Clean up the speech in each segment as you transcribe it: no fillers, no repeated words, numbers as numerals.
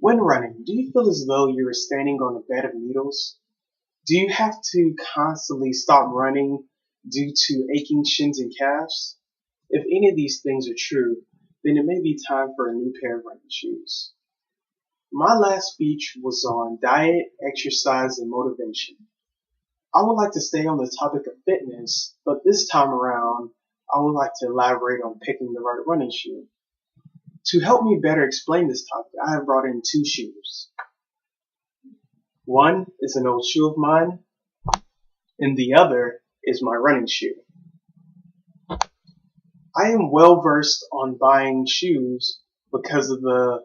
When running, do you feel as though you are standing on a bed of needles? Do you have to constantly stop running due to aching shins and calves? If any of these things are true, then it may be time for a new pair of running shoes. My last speech was on diet, exercise, and motivation. I would like to stay on the topic of fitness, but this time around, I would like to elaborate on picking the right running shoe. To help me better explain this topic, I have brought in two shoes. One is an old shoe of mine, and the other is my running shoe. I am well versed on buying shoes because of the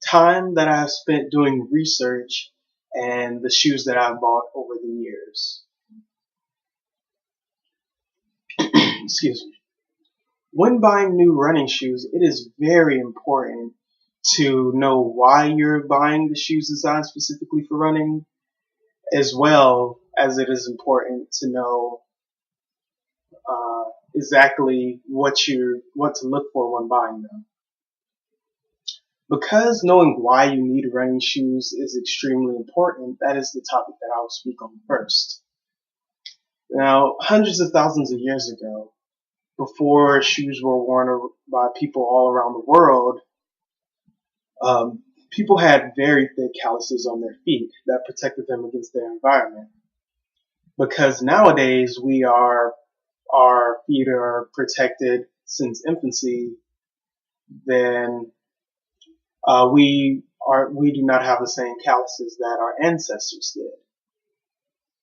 time that I have spent doing research and the shoes that I've bought over the years. Excuse me. When buying new running shoes, it is very important to know why you're buying the shoes designed specifically for running, as well as it is important to know exactly what to look for when buying them. Because knowing why you need running shoes is extremely important, that is the topic that I will speak on first. Now, hundreds of thousands of years ago, before shoes were worn by people all around the world, people had very thick calluses on their feet that protected them against their environment. Because nowadays our feet are protected since infancy, then we do not have the same calluses that our ancestors did.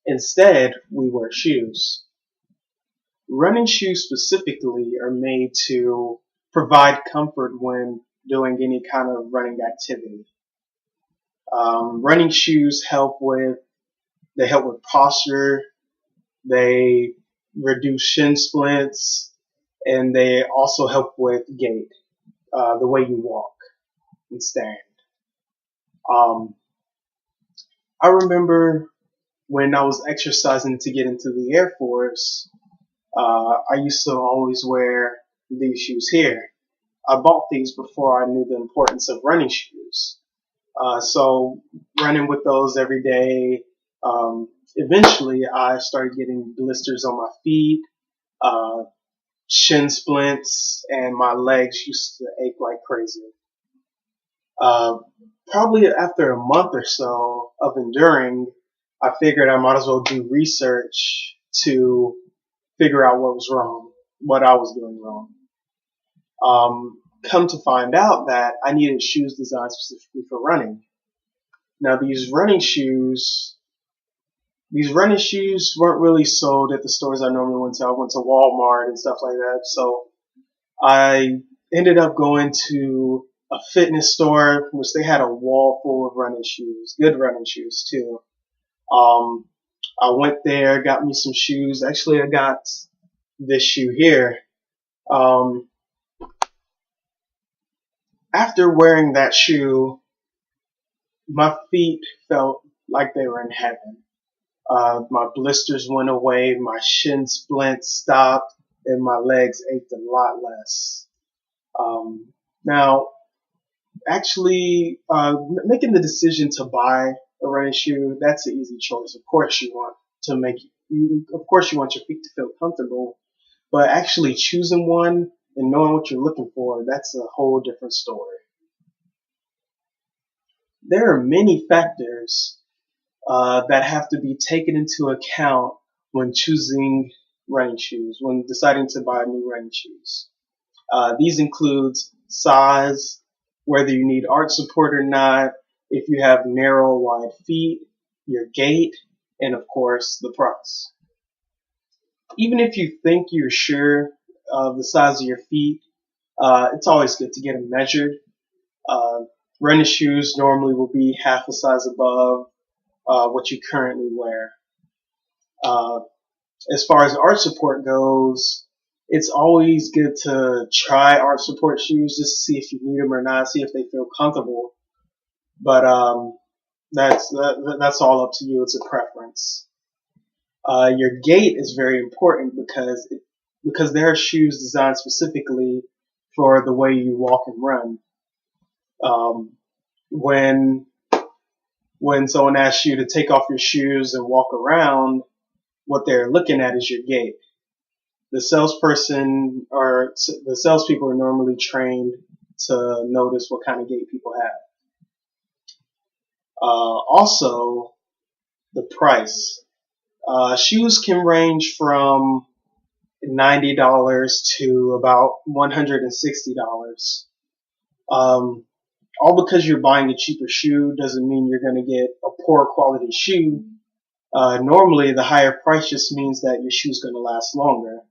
Instead, we wear shoes. Running shoes specifically are made to provide comfort when doing any kind of running activity. Running shoes help with posture, they reduce shin splints, and they also help with gait, the way you walk and stand. Um, I remember when I was exercising to get into the Air Force, I used to always wear these shoes here. I bought these before I knew the importance of running shoes. So running with those every day, eventually I started getting blisters on my feet, uh, shin splints, and my legs used to ache like crazy. Uh, Probably after a month or so of enduring, I figured I might as well do research to figure out what was wrong, what I was doing wrong. Come to find out that I needed shoes designed specifically for running. Now these running shoes weren't really sold at the stores I normally went to. I went to Walmart and stuff like that. So I ended up going to a fitness store, which they had a wall full of running shoes, good running shoes too. Um, I went there, got me some shoes. Actually, I got this shoe here. Um, After wearing that shoe, my feet felt like they were in heaven. My blisters went away, my shin splints stopped, and my legs ached a lot less. Now, actually, making the decision to buy a running shoe, that's an easy choice. Of course, of course, you want your feet to feel comfortable, but actually choosing one and knowing what you're looking for, that's a whole different story. There are many factors that have to be taken into account when choosing running shoes, when deciding to buy new running shoes. These include size, whether you need arch support or not, if you have narrow, wide feet, your gait, and of course, the price. Even if you think you're sure of the size of your feet, it's always good to get them measured. Uh, Running shoes normally will be half a size above what you currently wear. Uh, as far as arch support goes, it's always good to try arch support shoes just to see if you need them or not, see if they feel comfortable. But that's all up to you. It's a preference. Your gait is very important because there are shoes designed specifically for the way you walk and run. Um, when when someone asks you to take off your shoes and walk around, what they're looking at is your gait. The salesperson or the salespeople are normally trained to notice what kind of gait people have. Also, the price. Shoes can range from $90 to about $160. All because you're buying a cheaper shoe doesn't mean you're going to get a poor quality shoe. Normally, the higher price just means that your shoe's going to last longer.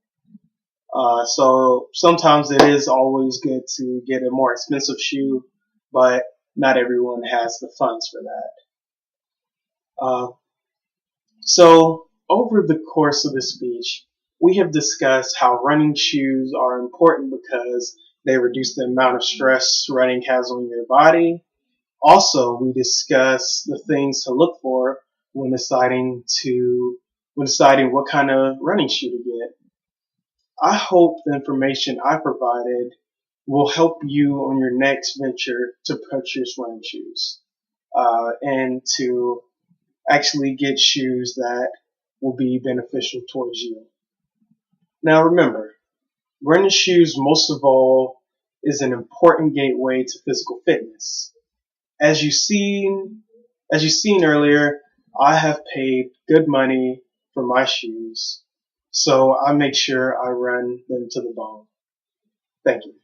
So sometimes it is always good to get a more expensive shoe, but not everyone has the funds for that. So over the course of this speech, we have discussed how running shoes are important because they reduce the amount of stress running has on your body. Also, we discuss the things to look for when deciding what kind of running shoe to get. I hope the information I provided will help you on your next venture to purchase running shoes and to actually get shoes that will be beneficial towards you. Now remember, running shoes most of all is an important gateway to physical fitness. As you've seen earlier, I have paid good money for my shoes, so I make sure I run them to the bone. Thank you.